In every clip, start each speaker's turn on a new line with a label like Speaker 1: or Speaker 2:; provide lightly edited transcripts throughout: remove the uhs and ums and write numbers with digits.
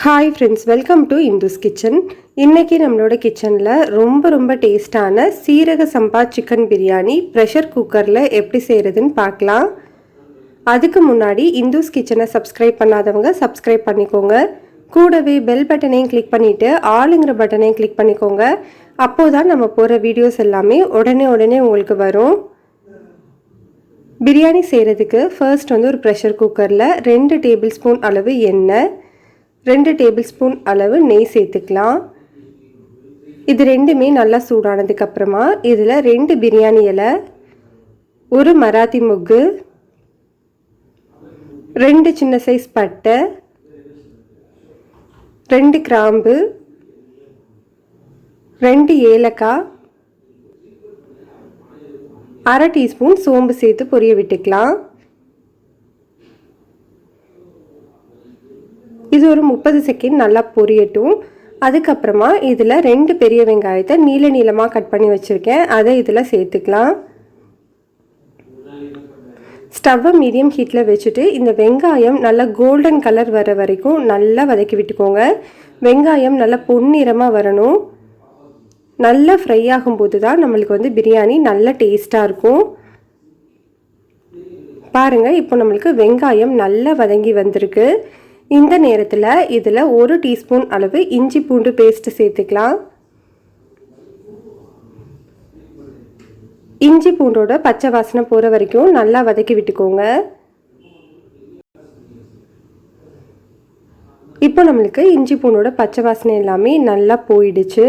Speaker 1: Hi friends, welcome to Indhu's kitchen. இன்றைக்கி நம்மளோட கிச்சனில் ரொம்ப டேஸ்டான சீரக சம்பா சிக்கன் பிரியாணி ப்ரெஷர் குக்கரில் எப்படி செய்கிறதுன்னு பார்க்கலாம். அதுக்கு முன்னாடி இந்துஸ் கிச்சனை சப்ஸ்கிரைப் பண்ணாதவங்க சப்ஸ்கிரைப் பண்ணிக்கோங்க. கூடவே பெல் பட்டனையும் கிளிக் பண்ணிவிட்டு ஆளுங்கிற பட்டனையும் கிளிக் பண்ணிக்கோங்க. அப்போது தான் நம்ம போகிற வீடியோஸ் எல்லாமே உடனே உங்களுக்கு வரும். பிரியாணி செய்கிறதுக்கு ஃபர்ஸ்ட் ஒரு ப்ரெஷர் குக்கரில் 2 டேபிள் ஸ்பூன் அளவு எண்ணெய், 2 டேபிள் ஸ்பூன் அளவு நெய் சேர்த்துக்கலாம். இது ரெண்டுமே நல்லா சூடானதுக்கப்புறமா இதில் 2 பிரியாணி இலை, 1 மராத்தி முக்கு, 2 சின்ன சைஸ் பட்டை, 2 கிராம்பு, 2 ஏலக்காய், 1/2 டீஸ்பூன் சோம்பு சேர்த்து பொரிய விட்டுக்கலாம். இது ஒரு 30 செகண்ட் நல்லா பொரியட்டும். அதுக்கப்புறமா இதில் 2 பெரிய வெங்காயத்தை நீளமாக கட் பண்ணி வச்சுருக்கேன், அதை இதில் சேர்த்துக்கலாம். ஸ்டவ்வை மீடியம் ஹீட்டில் வச்சுட்டு இந்த வெங்காயம் நல்லா கோல்டன் கலர் வர வரைக்கும் நல்லா வதக்கி விட்டுக்கோங்க. வெங்காயம் நல்லா பொன்னிறமாக வரணும். நல்லா ஃப்ரை ஆகும்போது தான் நம்மளுக்கு பிரியாணி நல்ல டேஸ்ட்டாக இருக்கும். பாருங்கள், இப்போ நம்மளுக்கு வெங்காயம் நல்லா வதங்கி வந்திருக்கு. இந்த நேரத்தில் இதில் 1 டீஸ்பூன் அளவு இஞ்சி பூண்டு பேஸ்ட்டு சேர்த்துக்கலாம். இஞ்சி பூண்டோட பச்சை வாசனை போகிற வரைக்கும் நல்லா வதக்கி விட்டுக்கோங்க. இப்போ நம்மளுக்கு இஞ்சி பூண்டோட பச்சை வாசனை எல்லாமே நல்லா போயிடுச்சு.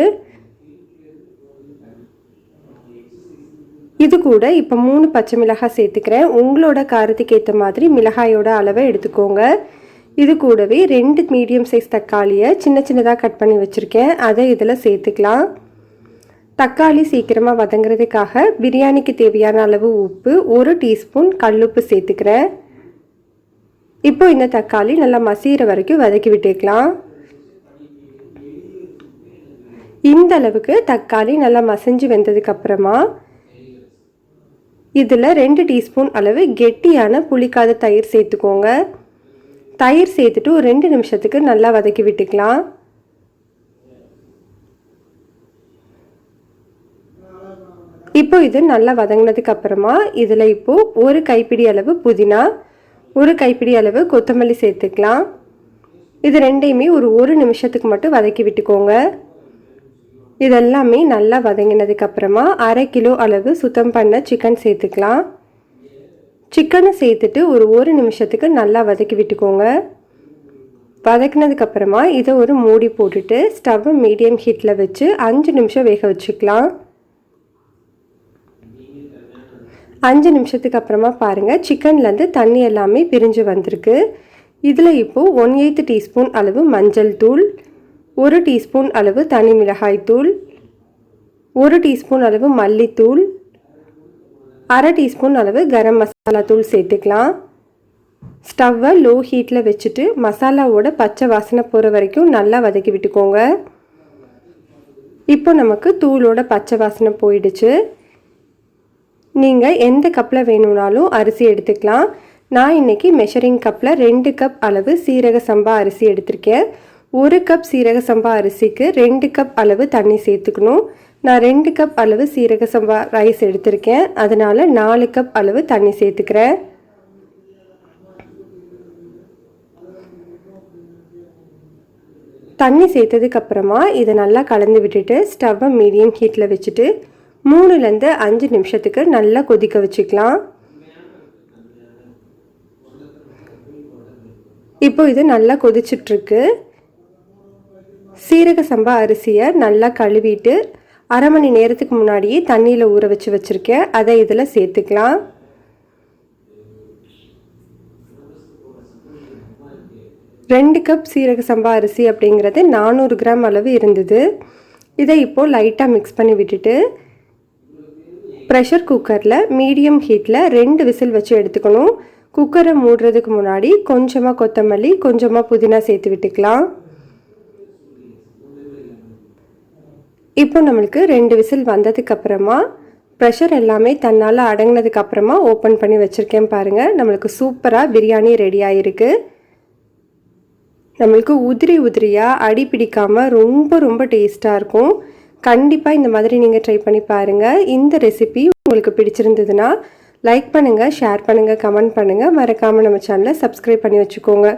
Speaker 1: இது கூட இப்போ 3 பச்சை மிளகாய் சேர்த்துக்கிறேன். உங்களோட காரத்துக்கு ஏற்ற மாதிரி மிளகாயோட அளவை எடுத்துக்கோங்க. இது கூடவே 2 மீடியம் சைஸ் தக்காளியை சின்னதாக கட் பண்ணி வச்சுருக்கேன், அதை இதில் சேர்த்துக்கலாம். தக்காளி சீக்கிரமாக வதங்குறதுக்காக பிரியாணிக்கு தேவையான அளவு உப்பு, 1 டீஸ்பூன் கல்லுப்பு சேர்த்துக்கிறேன். இப்போ இந்த தக்காளி நல்லா மசிகிற வரைக்கும் வதக்கி விட்டுக்கலாம். இந்த அளவுக்கு தக்காளி நல்லா மசிஞ்சு வெந்ததுக்கப்புறமா இதில் 2 டீஸ்பூன் அளவு கெட்டியான புளிக்காத தயிர் சேர்த்துக்கோங்க. தயிர் சேர்த்துட்டு ஒரு 2 நிமிஷத்துக்கு நல்லா வதக்கி விட்டுக்கலாம். இப்போ இது நல்லா வதங்கினதுக்கு அப்புறமா இதில் இப்போது 1 கைப்பிடி அளவு புதினா, 1 கைப்பிடி அளவு கொத்தமல்லி சேர்த்துக்கலாம். இது ரெண்டையுமே ஒரு 1 நிமிஷத்துக்கு மட்டும் வதக்கி விட்டுக்கோங்க. இதெல்லாமே நல்லா வதங்கினதுக்கு அப்புறமா 1/2 கிலோ அளவு சுத்தம் பண்ண சிக்கன் சேர்த்துக்கலாம். சிக்கனை சேர்த்துட்டு ஒரு 1 நிமிஷத்துக்கு நல்லா வதக்கி விட்டுக்கோங்க. வதக்கினதுக்கப்புறமா இதை ஒரு மூடி போட்டுட்டு ஸ்டவ்வை மீடியம் ஹீட்டில் வச்சு 5 நிமிஷம் வேக வச்சுக்கலாம். 5 நிமிஷத்துக்கு அப்புறமா பாருங்கள், சிக்கன்லேருந்து தண்ணி எல்லாமே பிரிஞ்சு வந்திருக்கு. இதில் இப்போது 1/8 டீஸ்பூன் அளவு மஞ்சள் தூள், 1 டீஸ்பூன் அளவு தனி மிளகாய் தூள், 1 டீஸ்பூன் அளவு மல்லித்தூள், 1/2 டீஸ்பூன் அளவு கரம் மசாலா தூள் சேர்த்துக்கலாம். ஸ்டவ்வை லோ ஹீட்டில் வச்சுட்டு மசாலாவோட பச்சை வாசனை போகிற வரைக்கும் நல்லா வதக்கி விட்டுக்கோங்க. இப்போ நமக்கு தூளோட பச்சை வாசனை போயிடுச்சு. நீங்கள் எந்த கப்பில் வேணும்னாலும் அரிசி எடுத்துக்கலாம். நான் இன்றைக்கி மெஷரிங் கப்பில் 2 கப் அளவு சீரக சம்பா அரிசி எடுத்திருக்கேன். 1 கப் சீரக சம்பா அரிசிக்கு 2 கப் அளவு தண்ணி சேர்த்துக்கணும். நான் 2 கப் அளவு சீரக சம்பா ரைஸ் எடுத்திருக்கேன், அதனால் 4 கப் அளவு தண்ணி சேர்த்துக்கிறேன். தண்ணி சேர்த்ததுக்கப்புறமா இதை நல்லா கலந்து விட்டுட்டு ஸ்டவ்வை மீடியம் ஹீட்டில் வச்சுட்டு 3லேருந்து 5 நிமிஷத்துக்கு நல்லா கொதிக்க வச்சுக்கலாம். இப்போ இது நல்லா கொதிச்சிட்ருக்கு. சீரக சம்பா அரிசியை நல்லா கழுவிட்டு 1/2 மணி நேரத்துக்கு முன்னாடியே தண்ணியில் ஊற வச்சுருக்கேன், அதை இதில் சேர்த்துக்கலாம். ரெண்டு கப் சீரக சம்பா அரிசி அப்படிங்கிறது 400 கிராம் அளவு இருந்தது. இதை இப்போது லைட்டாக மிக்ஸ் பண்ணி விட்டுட்டு ப்ரெஷர் குக்கரில் மீடியம் ஹீட்டில் 2 விசில் வச்சு எடுத்துக்கணும். குக்கரை மூடுறதுக்கு முன்னாடி கொஞ்சமாக கொத்தமல்லி, கொஞ்சமாக புதினா சேர்த்து விட்டுக்கலாம். இப்போ நம்மளுக்கு 2 விசில் வந்ததுக்கப்புறமா ப்ரெஷர் எல்லாமே தன்னால் அடங்கினதுக்கப்புறமா ஓப்பன் பண்ணி வச்சுருக்கேன். பாருங்கள், நம்மளுக்கு சூப்பராக பிரியாணி ரெடி ஆகிருக்கு. நம்மளுக்கு உதிரி உதிரியாக அடி பிடிக்காமல் ரொம்ப ரொம்ப டேஸ்ட்டாக இருக்கும். கண்டிப்பாக இந்த மாதிரி நீங்கள் ட்ரை பண்ணி பாருங்கள். இந்த ரெசிபி உங்களுக்கு பிடிச்சிருந்ததுன்னா லைக் பண்ணுங்கள், ஷேர் பண்ணுங்கள், கமெண்ட் பண்ணுங்கள். மறக்காமல் நம்ம சேனலை சப்ஸ்கிரைப் பண்ணி வச்சுக்கோங்க.